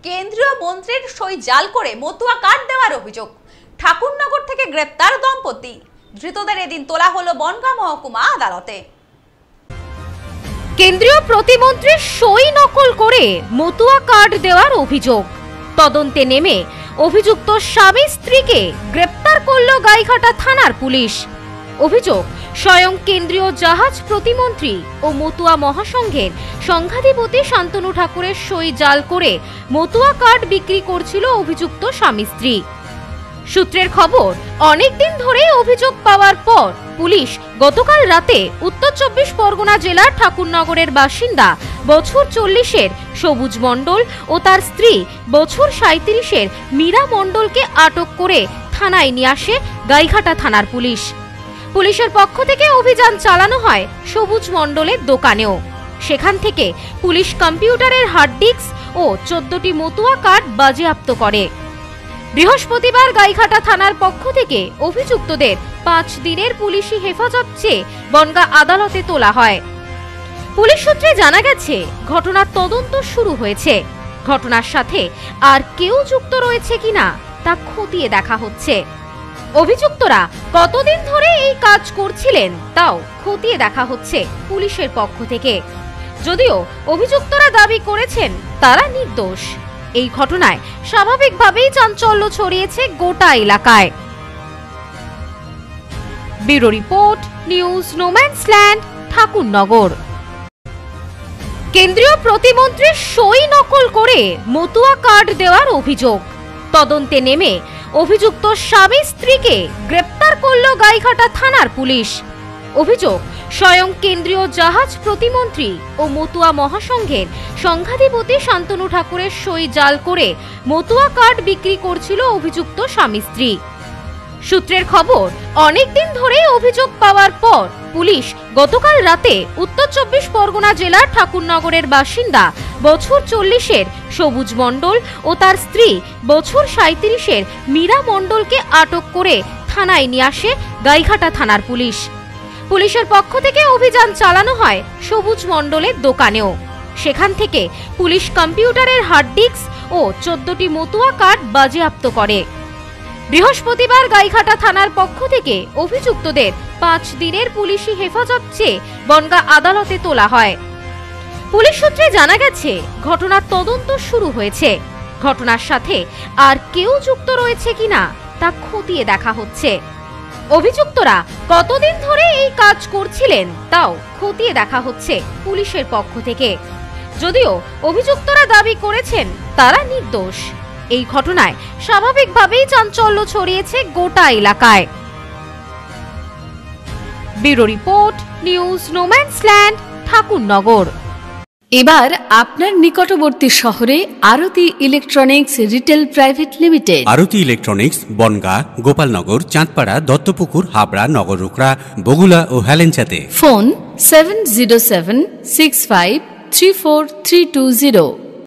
কেন্দ্রীয় মন্ত্রীর সই জাল করে মতুয়া কার্ড দেওয়ার অভিযোগ। ঠাকুরনগর থেকে গ্রেপ্তার দম্পতি। ধৃতদের এদিন তোলা হলো বনগাঁ মহকুমা আদালতে। কেন্দ্রীয় প্রতিমন্ত্রীর সই নকল করে মতুয়া কার্ড দেওয়ার অভিযোগ। তদন্তে নেমে অভিযুক্ত স্বামী স্ত্রীকে গ্রেপ্তার করল গাইঘাটা থানার পুলিশ। অভিযোগ, স্বয়ং কেন্দ্রীয় জাহাজ প্রতিমন্ত্রী ও মতুয়া মহাসংঘের সংঘাধিপতি শান্তনু ঠাকুরের সই জাল করে মতুয়া কার্ড বিক্রি করছিল অভিযুক্ত স্বামী স্ত্রী। সূত্রের খবর, অনেকদিন ধরে অভিযোগ পাওয়ার পর পুলিশ গতকাল রাতে উত্তর 24 পরগনা জেলার ঠাকুরনগরের বাসিন্দা বছর 40-এর সবুজ মণ্ডল ও তার স্ত্রী বছর 37-এর মীরা মণ্ডলকে আটক করে থানায় নিয়ে আসে গাইঘাটা থানার পুলিশ। পুলিশের পক্ষ থেকে অভিযান চালানো হয় সবুজ মণ্ডলের দোকানেও। সেখান থেকে পুলিশ কম্পিউটারের হার্ড ডিস্ক ও 14টি মতুয়া কার্ড বাজেয়াপ্ত করে। বৃহস্পতিবার গাইঘাটা থানার পক্ষ থেকে অভিযুক্তদের 5 দিনের পুলিশি হেফাজত চেয়ে বনগাঁ আদালতে তোলা হয়। পুলিশ সূত্রে জানা গেছে, ঘটনার তদন্ত শুরু হয়েছে। ঘটনার সাথে আর কেউ যুক্ত রয়েছে কিনা তা খতিয়ে দেখা হচ্ছে। অভিযুক্তরা কতদিন ধরে এই কাজ করছিলেন তাও খতিয়ে দেখা হচ্ছে পুলিশের পক্ষ থেকে। যদিও অভিযুক্তরা দাবি করেছেন তারা নির্দোষ। এই ঘটনায় স্বাভাবিকভাবেই চাঞ্চল্য ছড়িয়েছে গোটা এলাকায়। Bureau report, news no man's land, Thakurnagar. কেন্দ্রীয় প্রতিমন্ত্রীর সই নকল করে মতুয়া কার্ড দেওয়ার অভিযোগ। তদন্তে নেমে অভিযুক্ত স্বামী স্ত্রীকে গ্রেপ্তার করল গাইঘাটা থানার পুলিশ। অভিযোগ, স্বয়ং কেন্দ্রীয় জাহাজ প্রতিমন্ত্রী ও মতুয়া মহাসংঘের সংঘাধিপতি শান্তনু ঠাকুরের সই জাল করে মতুয়া কার্ড বিক্রি করছিল অভিযুক্ত স্বামী স্ত্রী। সূত্রের খবর, অনেকদিন ধরে অভিযোগ পাওয়ার পর পুলিশ গতকাল রাতে উত্তর 24 পরগনা জেলার ঠাকুরনগরের বাসিন্দা বছর 40-এর সবুজ মণ্ডল ও তার স্ত্রী বছর 37-এর মীরা মণ্ডলকে আটক করে থানায় নিয়ে আসে গাইঘাটা থানার পুলিশ। পুলিশের পক্ষ থেকে অভিযান চালানো হয় সবুজ মণ্ডলের দোকানেও। সেখান থেকে পুলিশ কম্পিউটারের হার্ড ডিস্ক ও 14টি মতুয়া কার্ড বাজেয়াপ্ত করে। বৃহস্পতিবার গাইঘাটা থানার পক্ষ থেকে অভিযুক্তদের 5 দিনের পুলিশি হেফাজত চেয়ে বনগাঁ আদালতে তোলা হয়। পুলিশ সূত্রে জানা গেছে, ঘটনার তদন্ত শুরু হয়েছে। ঘটনার সাথে আর কেউ যুক্ত রয়েছে কিনা তা খতিয়ে দেখা হচ্ছে। অভিযুক্তরা কতদিন ধরে এই কাজ করছিলেন তাও খতিয়ে দেখা হচ্ছে পুলিশের পক্ষ থেকে। যদিও অভিযুক্তরা দাবি করেছেন তারা নির্দোষ। এই ঘটনায় স্বাভাবিকভাবেই চাঞ্চল্য ছড়িয়েছে গোটা এলাকায়। Bureau report, news no man's land, Thakurnagar. এবার আপনার নিকটবর্তী শহরে আরতি ইলেকট্রনিক্স রিটেল প্রাইভেট লিমিটেড। আরতি ইলেকট্রনিক্স বনগাঁ, গোপালনগর, চাঁদপাড়া, দত্তপুকুর, হাবড়া, নগররুকড়া, বগুলা ও হেলেঞ্চাতে। ফোন 7076534320।